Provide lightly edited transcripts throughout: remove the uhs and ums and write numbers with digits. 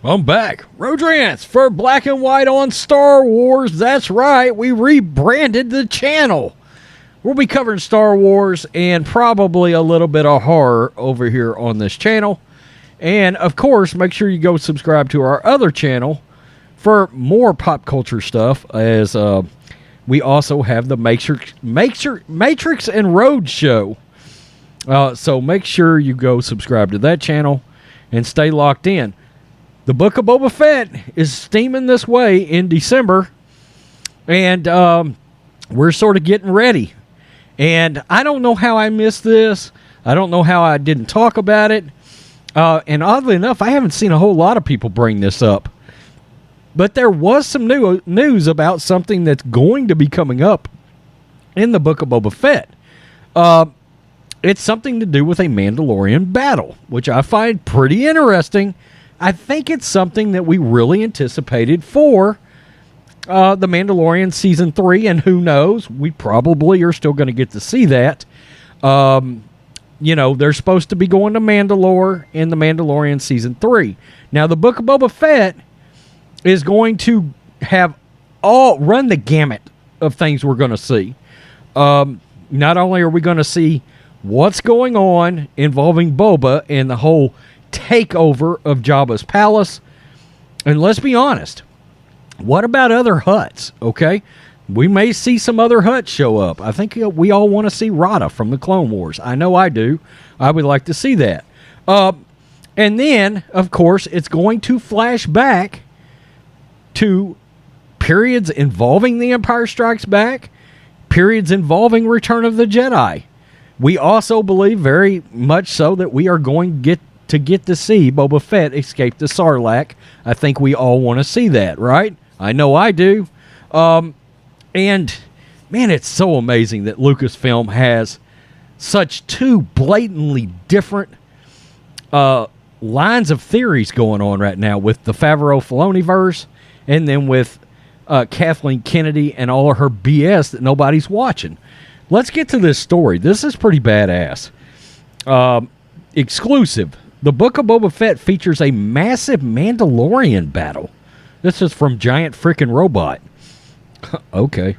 I'm back. Rodrance for Black and White on Star Wars. That's right, we rebranded the channel. We'll be covering Star Wars and probably a little bit of horror over here on this channel. And, of course, make sure you go subscribe to our other channel for more pop culture stuff, as we also have the Matrix and Road show. So make sure you go subscribe to that channel and stay locked in. The Book of Boba Fett is steaming this way in December, and we're sort of getting ready. And I don't know how I missed this. I don't know how I didn't talk about it. And oddly enough, I haven't seen a whole lot of people bring this up. But there was some news about something that's going to be coming up in the Book of Boba Fett. It's something to do with a Mandalorian battle, which I find pretty interesting. I think it's something that we really anticipated for The Mandalorian Season 3, and who knows, we probably are still going to get to see that. They're supposed to be going to Mandalore in The Mandalorian Season 3. Now, the Book of Boba Fett is going to have run the gamut of things we're going to see. Not only are we going to see what's going on involving Boba and the whole takeover of Jabba's palace, and let's be honest, what about other Hutts? Okay, we may see some other Hutts show up. I think we all want to see Rada from the Clone Wars. I know I do. I would like to see that. And then, of course, it's going to flash back to periods involving The Empire Strikes Back, periods involving Return of the Jedi. We also believe very much so that we are going to get to see Boba Fett escape the Sarlacc. I think we all want to see that, right? I know I do. And, man, it's so amazing that Lucasfilm has such two blatantly different lines of theories going on right now with the Favreau-Filoni-verse, and then with Kathleen Kennedy and all of her BS that nobody's watching. Let's get to this story. This is pretty badass. Exclusive. The Book of Boba Fett features a massive Mandalorian battle. This is from Giant Frickin' Robot. Okay.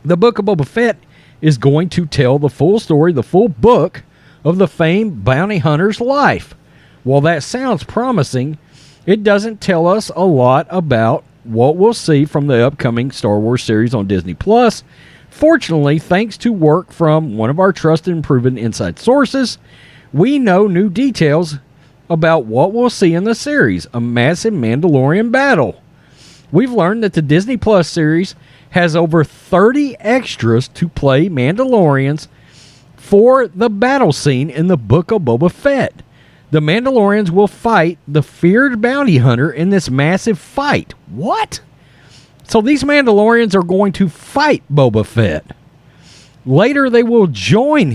The Book of Boba Fett is going to tell the full story, the full book of the famed bounty hunter's life. While that sounds promising, it doesn't tell us a lot about what we'll see from the upcoming Star Wars series on Disney+. Fortunately, thanks to work from one of our trusted and proven inside sources, we know new details about what we'll see in the series, a massive Mandalorian battle. We've learned that the Disney Plus series has over 30 extras to play Mandalorians for the battle scene in the Book of Boba Fett. The Mandalorians will fight the feared bounty hunter in this massive fight. What? So these Mandalorians are going to fight Boba Fett. Later, they will join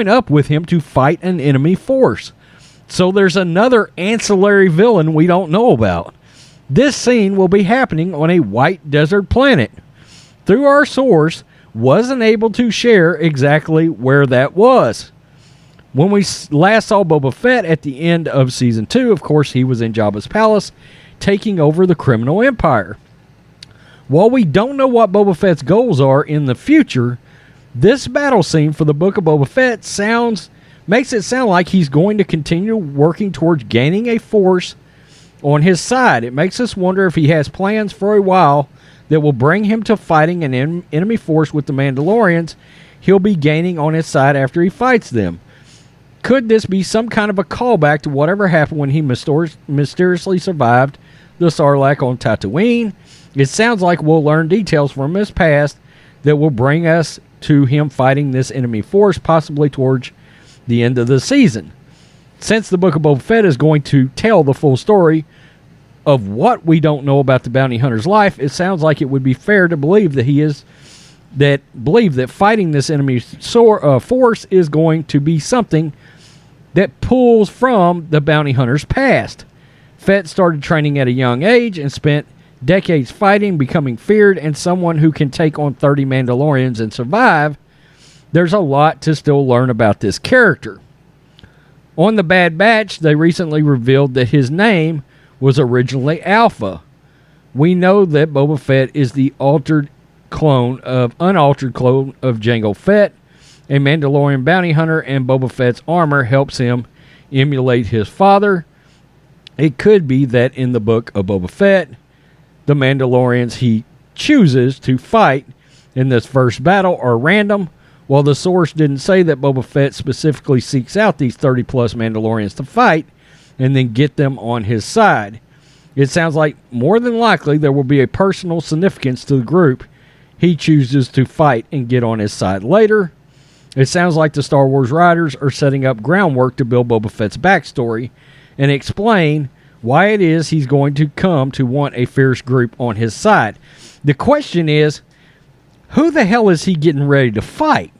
up with him to fight an enemy force. So there's another ancillary villain we don't know about. This scene will be happening on a white desert planet. Through our source, wasn't able to share exactly where that was. When we last saw Boba Fett at the end of Season 2, of course, he was in Jabba's palace, taking over the criminal empire. While we don't know what Boba Fett's goals are in the future, this battle scene for the Book of Boba Fett makes it sound like he's going to continue working towards gaining a force on his side. It makes us wonder if he has plans for a while that will bring him to fighting an enemy force with the Mandalorians he'll be gaining on his side after he fights them. Could this be some kind of a callback to whatever happened when he mysteriously survived the Sarlacc on Tatooine? It sounds like we'll learn details from his past that will bring us to him fighting this enemy force, possibly towards the end of the season. Since the Book of Boba Fett is going to tell the full story of what we don't know about the bounty hunter's life, it sounds like it would be fair to believe that fighting this enemy force is going to be something that pulls from the bounty hunter's past. Fett started training at a young age and spent decades fighting, becoming feared, and someone who can take on 30 Mandalorians and survive. There's a lot to still learn about this character. On the Bad Batch, they recently revealed that his name was originally Alpha. We know that Boba Fett is the unaltered clone of Jango Fett, a Mandalorian bounty hunter, and Boba Fett's armor helps him emulate his father. It could be that in the book of Boba Fett, the Mandalorians he chooses to fight in this first battle are random, while the source didn't say that Boba Fett specifically seeks out these 30-plus Mandalorians to fight and then get them on his side. It sounds like more than likely there will be a personal significance to the group he chooses to fight and get on his side later. It sounds like the Star Wars writers are setting up groundwork to build Boba Fett's backstory and explain why it is he's going to come to want a fierce group on his side. The question is, who the hell is he getting ready to fight?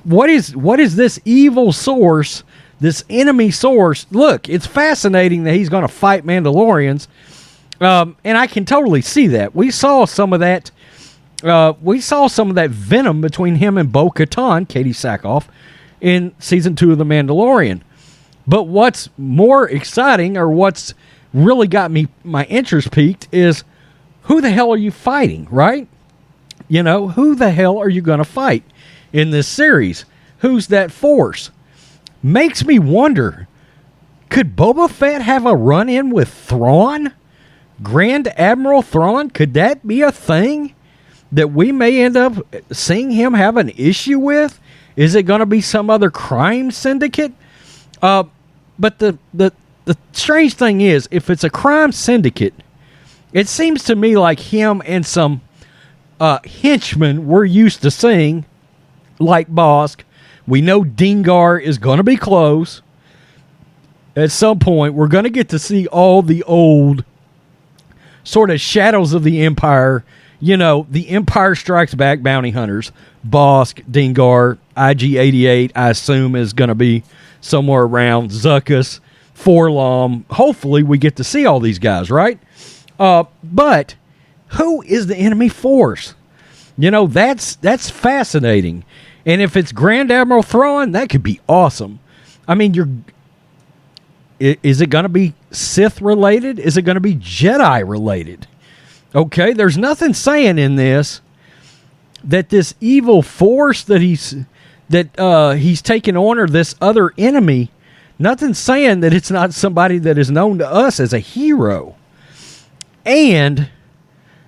What is this evil source, this enemy source? Look, it's fascinating that he's going to fight Mandalorians, and I can totally see that. We saw some of that. We saw some of that venom between him and Bo-Katan, Katie Sackhoff, in season 2 of The Mandalorian. But what's more exciting, or what's really got my interest piqued, is who the hell are you fighting, right? You know, who the hell are you going to fight in this series? Who's that force? Makes me wonder, could Boba Fett have a run-in with Thrawn? Grand Admiral Thrawn? Could that be a thing that we may end up seeing him have an issue with? Is it going to be some other crime syndicate? But the strange thing is, if it's a crime syndicate, it seems to me like him and some henchmen we're used to seeing, like Bosk. We know Dengar is going to be close. At some point, we're going to get to see all the old sort of shadows of the Empire. You know, the Empire Strikes Back bounty hunters. Bosk, Dengar, IG-88, I assume is going to be somewhere around. Zuckuss, Forlom. Hopefully we get to see all these guys, right? But who is the enemy force? You know, that's fascinating. And if it's Grand Admiral Thrawn, that could be awesome. I mean, is it going to be Sith related? Is it going to be Jedi related? Okay, there's nothing saying in this that this evil force that he's taken on, or this other enemy, nothing saying that it's not somebody that is known to us as a hero. And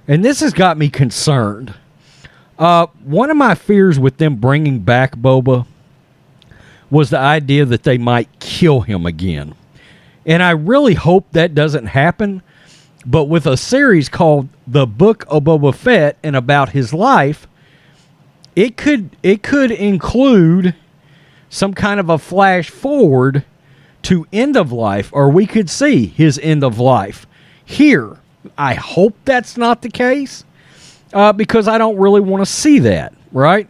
this has got me concerned. One of my fears with them bringing back Boba was the idea that they might kill him again. And I really hope that doesn't happen. But with a series called The Book of Boba Fett and about his life, it could include some kind of a flash forward to end of life, or we could see his end of life here. I hope that's not the case, because I don't really want to see that, right?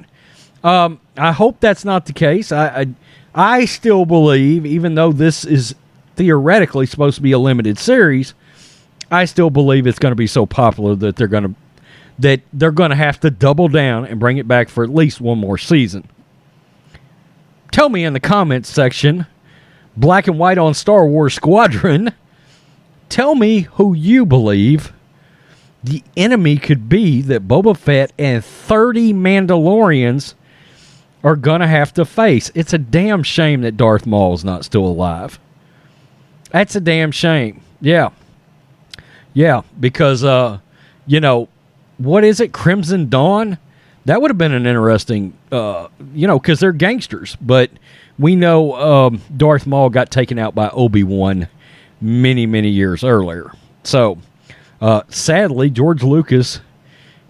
I hope that's not the case. I still believe, even though this is theoretically supposed to be a limited series, I still believe it's going to be so popular that they're going to have to double down and bring it back for at least one more season. Tell me in the comments section, Black and White on Star Wars Squadron, tell me who you believe the enemy could be that Boba Fett and 30 Mandalorians are going to have to face. It's a damn shame that Darth Maul is not still alive. That's a damn shame. Yeah. Yeah, because, what is it? Crimson Dawn? That would have been an interesting, because they're gangsters. But we know Darth Maul got taken out by Obi-Wan many, many years earlier. So, sadly, George Lucas,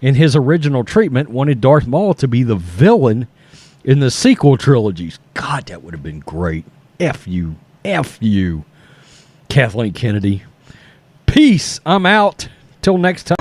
in his original treatment, wanted Darth Maul to be the villain in the sequel trilogies. God, that would have been great. F you, Kathleen Kennedy. Peace. I'm out. Till next time.